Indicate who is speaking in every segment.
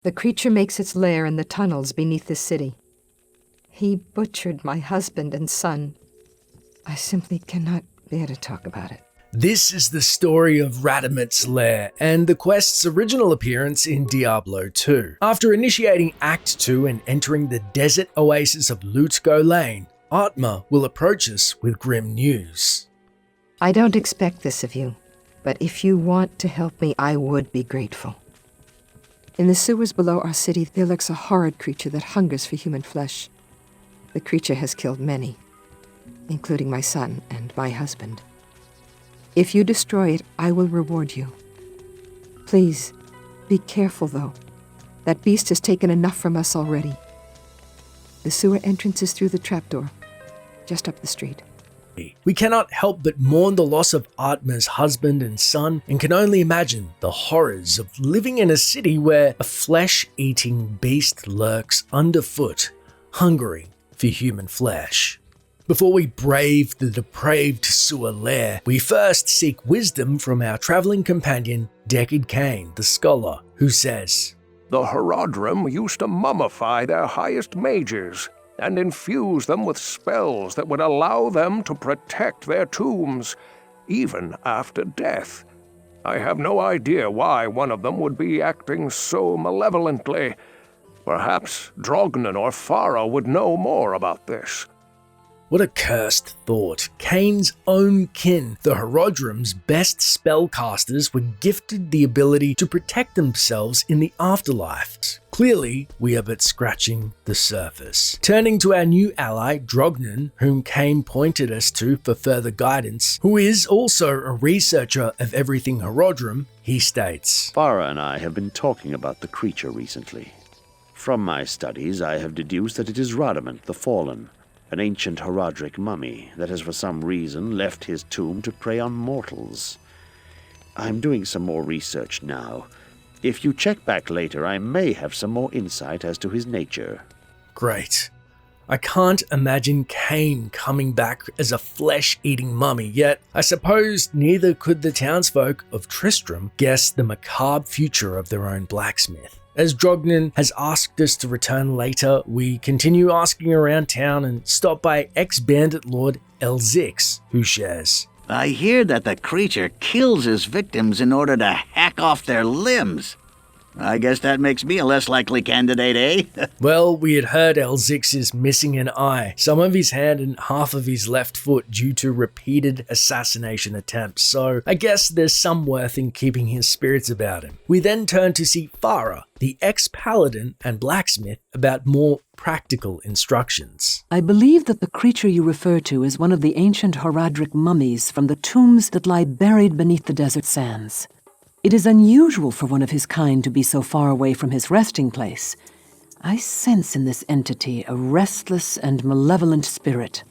Speaker 1: The creature makes its lair in the tunnels beneath the city. He butchered my husband and son. I simply cannot bear to talk about it.
Speaker 2: This is the story of Radaments Lair and the quest's original appearance in Diablo 2. After initiating Act 2 and entering the desert oasis of Lutsko Lane, Atma will approach us with grim news.
Speaker 1: I don't expect this of you, but if you want to help me, I would be grateful. In the sewers below our city, there lurks a horrid creature that hungers for human flesh. The creature has killed many, including my son and my husband. If you destroy it, I will reward you. Please, be careful, though. That beast has taken enough from us already. The sewer entrance is through the trapdoor, just up the street.
Speaker 2: We cannot help but mourn the loss of Atma's husband and son, and can only imagine the horrors of living in a city where a flesh-eating beast lurks underfoot, hungering for human flesh. Before we brave the depraved sewer lair, we first seek wisdom from our traveling companion, Deckard Cain, the scholar, who says,
Speaker 3: "The Horadrim used to mummify their highest mages and infuse them with spells that would allow them to protect their tombs, even after death. I have no idea why one of them would be acting so malevolently. Perhaps Drognan or Farah would know more about this."
Speaker 2: What a cursed thought. Cain's own kin, the Horadrim's best spellcasters, were gifted the ability to protect themselves in the afterlife. Clearly, we are but scratching the surface. Turning to our new ally, Drognan, whom Cain pointed us to for further guidance, who is also a researcher of everything Horadrim, he states,
Speaker 4: Farah and I have been talking about the creature recently. From my studies, I have deduced that it is Radament the Fallen, an ancient Horadric mummy that has for some reason left his tomb to prey on mortals. I'm doing some more research now. If you check back later, I may have some more insight as to his nature.
Speaker 2: Great. I can't imagine Cain coming back as a flesh-eating mummy, yet I suppose neither could the townsfolk of Tristram guess the macabre future of their own blacksmith. As Drognan has asked us to return later, we continue asking around town and stop by ex-bandit lord Elzix, who shares,
Speaker 5: I hear that the creature kills his victims in order to hack off their limbs. I guess that makes me a less likely candidate, eh?
Speaker 2: Well, we had heard Elzix is missing an eye, some of his hand and half of his left foot due to repeated assassination attempts, so I guess there's some worth in keeping his spirits about him. We then turn to see Farah, the ex-paladin and blacksmith, about more practical instructions.
Speaker 6: I believe that the creature you refer to is one of the ancient Horadric mummies from the tombs that lie buried beneath the desert sands. It is unusual for one of his kind to be so far away from his resting place. I sense in this entity a restless and malevolent spirit.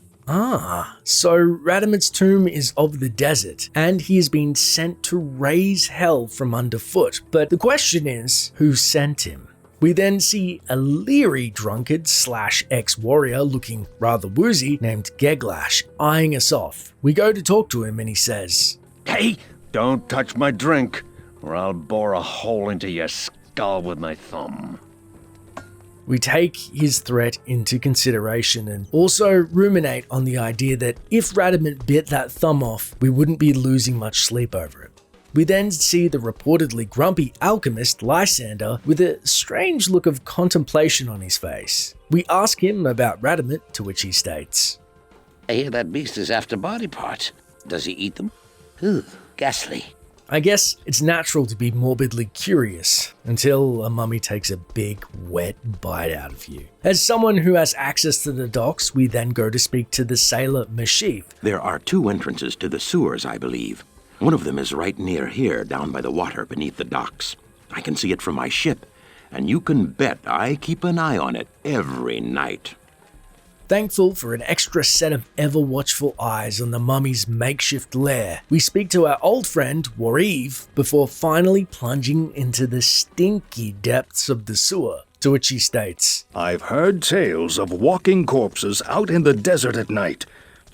Speaker 2: So Radament's tomb is of the desert, and he has been sent to raise hell from underfoot. But the question is, who sent him? We then see a leery drunkard / ex-warrior looking rather woozy named Geglash eyeing us off. We go to talk to him and he says,
Speaker 3: "Hey, don't touch my drink, or I'll bore a hole into your skull with my thumb."
Speaker 2: We take his threat into consideration and also ruminate on the idea that if Radament bit that thumb off, we wouldn't be losing much sleep over it. We then see the reportedly grumpy alchemist Lysander with a strange look of contemplation on his face. We ask him about Radament, to which he states,
Speaker 5: I hear that beast is after body parts. Does he eat them? Ugh, ghastly.
Speaker 2: I guess it's natural to be morbidly curious until a mummy takes a big, wet bite out of you. As someone who has access to the docks, we then go to speak to the sailor Mashif.
Speaker 7: There are 2 entrances to the sewers, I believe. One of them is right near here, down by the water beneath the docks. I can see it from my ship, and you can bet I keep an eye on it every night.
Speaker 2: Thankful for an extra set of ever-watchful eyes on the mummy's makeshift lair, we speak to our old friend Wareve before finally plunging into the stinky depths of the sewer, to which he states,
Speaker 8: I've heard tales of walking corpses out in the desert at night.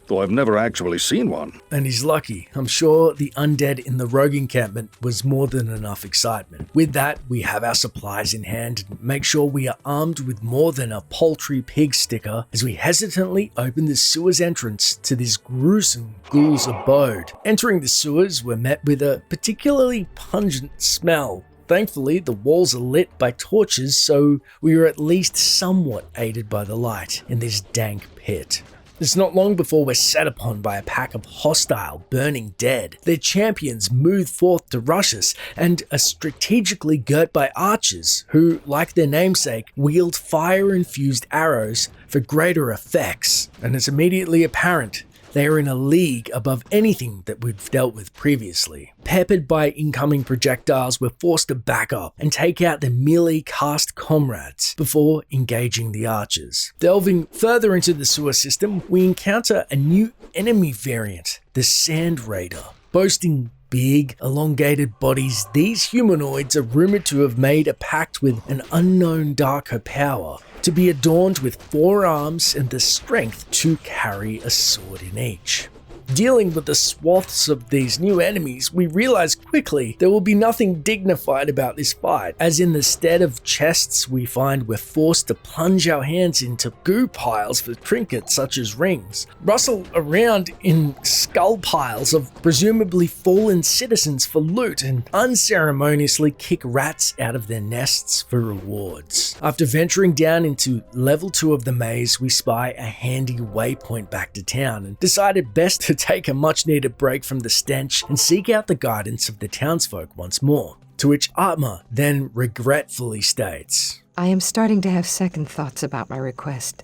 Speaker 8: though I've never actually seen one.
Speaker 2: And he's lucky. I'm sure the undead in the rogue encampment was more than enough excitement. With that, we have our supplies in hand and make sure we are armed with more than a paltry pig sticker as we hesitantly open the sewer's entrance to this gruesome ghoul's abode. Entering the sewers, we're met with a particularly pungent smell. Thankfully, the walls are lit by torches, so we are at least somewhat aided by the light in this dank pit. It's not long before we're set upon by a pack of hostile, burning dead. Their champions move forth to rush us and are strategically girt by archers who, like their namesake, wield fire-infused arrows for greater effects. And it's immediately apparent they are in a league above anything that we've dealt with previously. Peppered by incoming projectiles, we're forced to back up and take out their melee cast comrades before engaging the archers. Delving further into the sewer system, we encounter a new enemy variant, the Sand Raider. Boasting big, elongated bodies, these humanoids are rumored to have made a pact with an unknown darker power, to be adorned with 4 arms and the strength to carry a sword in each. Dealing with the swaths of these new enemies, we realize quickly there will be nothing dignified about this fight, as in the stead of chests we find we're forced to plunge our hands into goo piles for trinkets such as rings, rustle around in skull piles of presumably fallen citizens for loot, and unceremoniously kick rats out of their nests for rewards. After venturing down into level 2 of the maze, we spy a handy waypoint back to town and decided best to take a much needed break from the stench and seek out the guidance of the townsfolk once more. To which Atma then regretfully states,
Speaker 1: I am starting to have second thoughts about my request.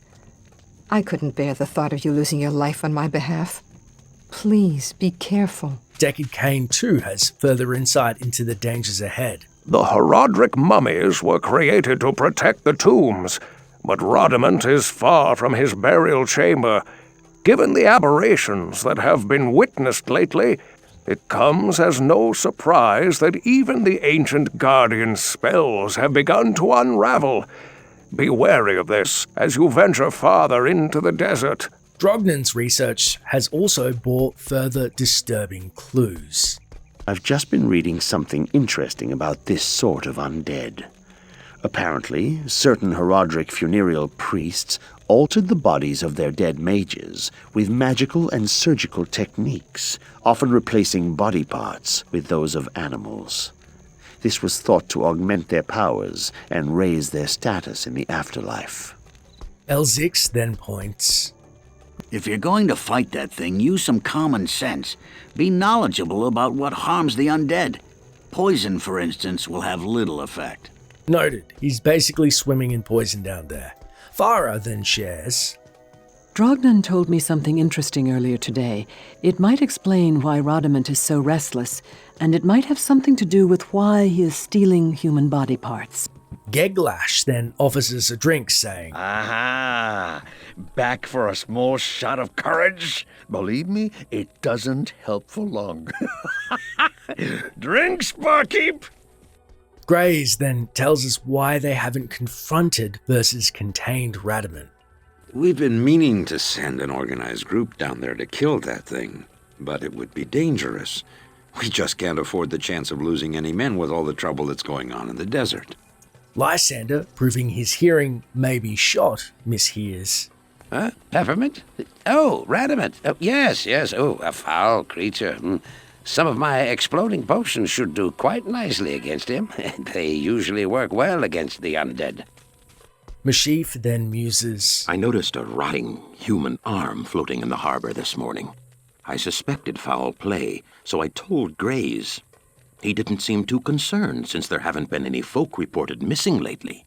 Speaker 1: I couldn't bear the thought of you losing your life on my behalf. Please be careful.
Speaker 2: Deckard Cain too has further insight into the dangers ahead.
Speaker 3: The Horadric mummies were created to protect the tombs, but Radament is far from his burial chamber. Given the aberrations that have been witnessed lately, it comes as no surprise that even the ancient Guardian's spells have begun to unravel. Be wary of this as you venture farther into the desert.
Speaker 2: Drognan's research has also brought further disturbing clues.
Speaker 4: I've just been reading something interesting about this sort of undead. Apparently, certain Horadric funereal priests altered the bodies of their dead mages with magical and surgical techniques, often replacing body parts with those of animals. This was thought to augment their powers and raise their status in the afterlife.
Speaker 2: Elzix then points,
Speaker 5: If you're going to fight that thing, use some common sense. Be knowledgeable about what harms the undead. Poison, for instance, will have little effect.
Speaker 2: Noted, he's basically swimming in poison down there. Farah then shares,
Speaker 6: Drognan told me something interesting earlier today. It might explain why Radament is so restless, and it might have something to do with why he is stealing human body parts.
Speaker 2: Geglash then offers us a drink, saying,
Speaker 9: Aha! Back for a small shot of courage? Believe me, it doesn't help for long. Drinks, barkeep!
Speaker 2: Grays then tells us why they haven't confronted versus contained Radament.
Speaker 10: We've been meaning to send an organized group down there to kill that thing, but it would be dangerous. We just can't afford the chance of losing any men with all the trouble that's going on in the desert.
Speaker 2: Lysander, proving his hearing may be shot, mishears.
Speaker 7: Huh? Peppermint? Oh, Radament. Oh, yes. Oh, a foul creature. Some of my exploding potions should do quite nicely against him. They usually work well against the undead.
Speaker 2: Mashif then muses,
Speaker 7: I noticed a rotting human arm floating in the harbor this morning. I suspected foul play, so I told Grays. He didn't seem too concerned since there haven't been any folk reported missing lately.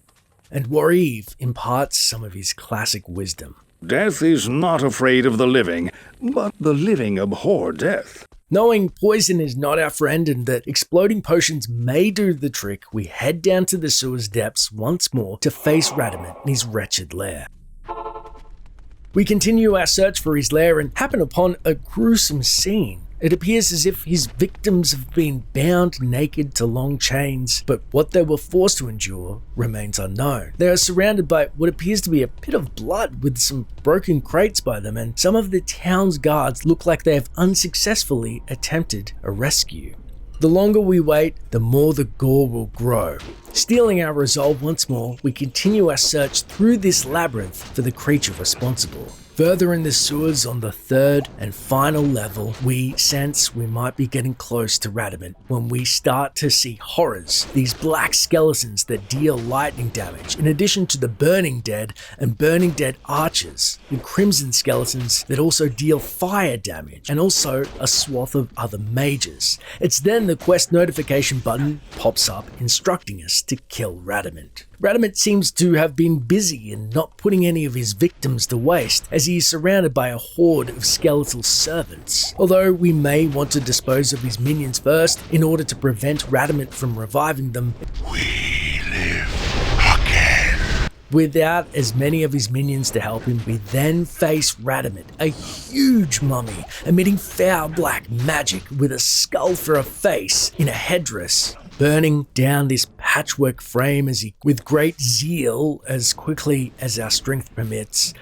Speaker 2: And Wariv imparts some of his classic wisdom.
Speaker 8: Death is not afraid of the living, but the living abhor death.
Speaker 2: Knowing poison is not our friend and that exploding potions may do the trick, we head down to the sewer's depths once more to face Radament in his wretched lair. We continue our search for his lair and happen upon a gruesome scene. It appears as if his victims have been bound naked to long chains, but what they were forced to endure remains unknown. They are surrounded by what appears to be a pit of blood with some broken crates by them, and some of the town's guards look like they have unsuccessfully attempted a rescue. The longer we wait, the more the gore will grow. Stealing our resolve once more, we continue our search through this labyrinth for the creature responsible. Further in the sewers on the third and final level, we sense we might be getting close to Radament when we start to see horrors, these black skeletons that deal lightning damage, in addition to the Burning Dead and Burning Dead archers, and crimson skeletons that also deal fire damage, and also a swath of other mages. It's then the quest notification button pops up instructing us to kill Radament. Radament seems to have been busy and not putting any of his victims to waste, as he is surrounded by a horde of skeletal servants. Although we may want to dispose of his minions first in order to prevent Radament from reviving them,
Speaker 9: We live again.
Speaker 2: without as many of his minions to help him, we then face Radament, a huge mummy emitting foul black magic with a skull for a face in a headdress, burning down this patchwork frame as he, with great zeal, as quickly as our strength permits.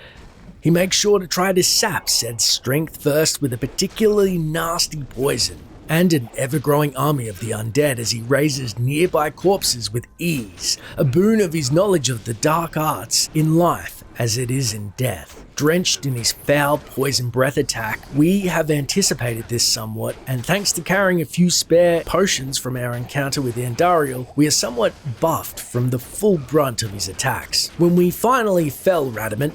Speaker 2: He makes sure to try to sap said strength first with a particularly nasty poison, and an ever-growing army of the undead as he raises nearby corpses with ease, a boon of his knowledge of the dark arts in life as it is in death. Drenched in his foul poison breath attack, we have anticipated this somewhat, and thanks to carrying a few spare potions from our encounter with Andariel, we are somewhat buffed from the full brunt of his attacks. When we finally fell Radament,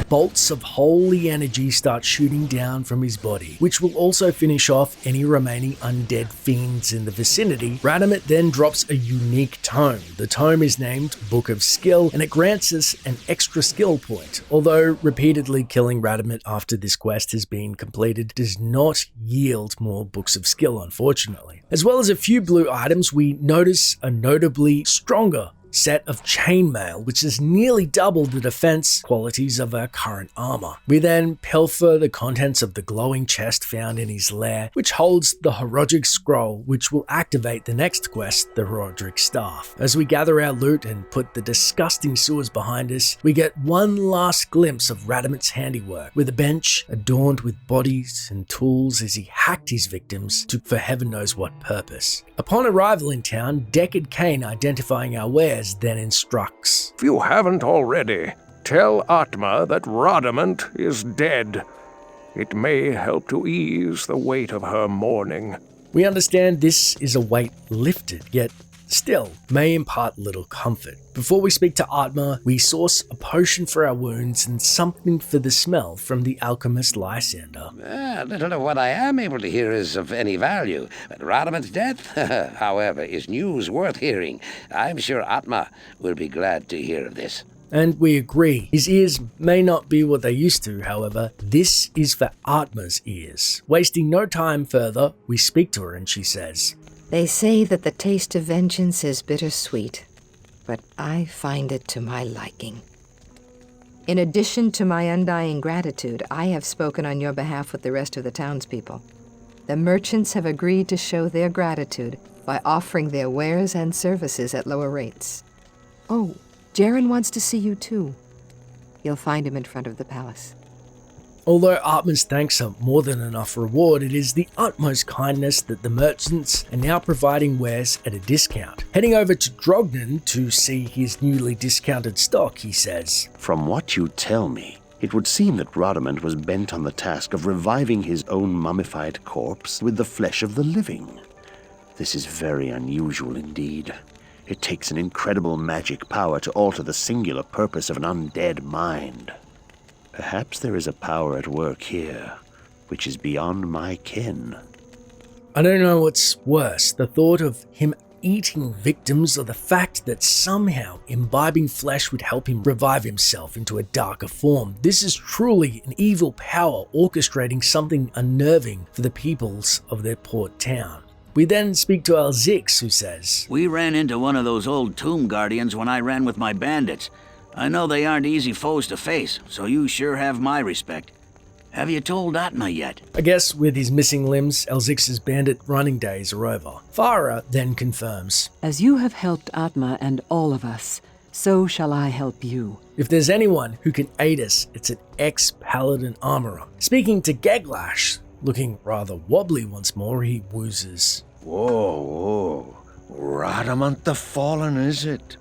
Speaker 2: bolts of holy energy start shooting down from his body, which will also finish off any remaining undead fiends in the vicinity. Radament then drops a unique tome. The tome is named Book of Skill, and it grants us an extra skill point, although repeatedly killing Radament after this quest has been completed does not yield more books of skill, unfortunately. As well as a few blue items, we notice a notably stronger set of chainmail, which has nearly doubled the defense qualities of our current armor. We then pilfer the contents of the glowing chest found in his lair, which holds the Horodric scroll, which will activate the next quest, the Horodric staff. As we gather our loot and put the disgusting sewers behind us, we get one last glimpse of Radament's handiwork, with a bench adorned with bodies and tools as he hacked his victims for heaven knows what purpose. Upon arrival in town, Deckard Cain, identifying our wares, then instructs.
Speaker 3: If you haven't already, tell Atma that Radament is dead. It may help to ease the weight of her mourning.
Speaker 2: We understand this is a weight lifted, yet still may impart little comfort. Before we speak to Atma, we source a potion for our wounds and something for the smell from the alchemist Lysander.
Speaker 11: Little of what I am able to hear is of any value. But Radament's death, however, is news worth hearing. I'm sure Atma will be glad to hear of this.
Speaker 2: And we agree. His ears may not be what they used to, however. This is for Atma's ears. Wasting no time further, we speak to her and she says,
Speaker 1: They say that the taste of vengeance is bittersweet, but I find it to my liking. In addition to my undying gratitude, I have spoken on your behalf with the rest of the townspeople. The merchants have agreed to show their gratitude by offering their wares and services at lower rates. Oh, Jaren wants to see you too. You'll find him in front of the palace.
Speaker 2: Although Atma's thanks are more than enough reward, it is the utmost kindness that the merchants are now providing wares at a discount. Heading over to Drognan to see his newly discounted stock, he says,
Speaker 4: From what you tell me, it would seem that Radament was bent on the task of reviving his own mummified corpse with the flesh of the living. This is very unusual indeed. It takes an incredible magic power to alter the singular purpose of an undead mind. Perhaps there is a power at work here, which is beyond my ken.
Speaker 2: I don't know what's worse, the thought of him eating victims or the fact that somehow imbibing flesh would help him revive himself into a darker form. This is truly an evil power orchestrating something unnerving for the peoples of their port town. We then speak to Alzix, who says,
Speaker 5: We ran into one of those old tomb guardians when I ran with my bandits. I know they aren't easy foes to face, so you sure have my respect. Have you told Atma yet?
Speaker 2: I guess with his missing limbs, Elzix's bandit running days are over. Farah then confirms,
Speaker 6: As you have helped Atma and all of us, so shall I help you.
Speaker 2: if there's anyone who can aid us, it's an ex-paladin armorer. Speaking to Geglash, looking rather wobbly once more, he woozes.
Speaker 9: Whoa. Radament the Fallen, is it?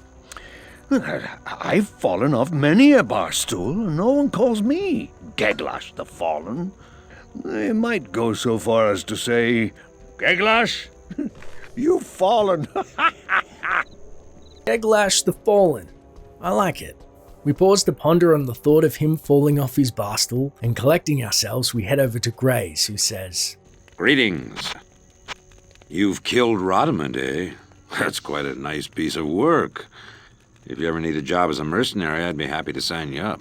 Speaker 9: I've fallen off many a bar stool, and no one calls me Geglash the Fallen. They might go so far as to say, Geglash, you've fallen.
Speaker 2: Geglash the Fallen. I like it. We pause to ponder on the thought of him falling off his bar stool, and collecting ourselves, we head over to Grace, who says,
Speaker 10: Greetings. You've killed Radament, eh? That's quite a nice piece of work. If you ever need a job as a mercenary, I'd be happy to sign you up.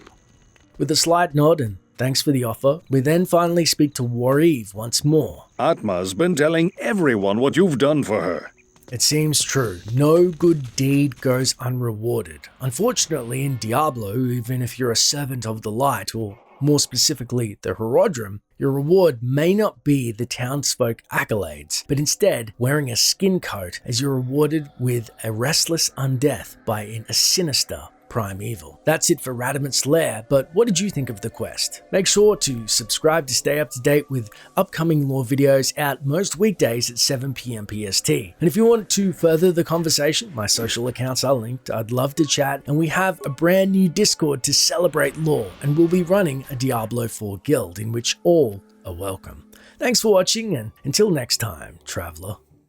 Speaker 2: With a slight nod and thanks for the offer, we then finally speak to Wareve once more.
Speaker 8: Atma's been telling everyone what you've done for her.
Speaker 2: It seems true. No good deed goes unrewarded. Unfortunately, in Diablo, even if you're a servant of the light, or more specifically the Horodrim, your reward may not be the townsfolk accolades, but instead wearing a skin coat as you're rewarded with a restless undeath by a sinister primeval. That's it for Radaments Lair, but what did you think of the quest? Make sure to subscribe to stay up to date with upcoming lore videos out most weekdays at 7 PM PST. And if you want to further the conversation, my social accounts are linked. I'd love to chat, and we have a brand new Discord to celebrate lore, and we'll be running a Diablo 4 guild in which all are welcome. Thanks for watching, and until next time, Traveler.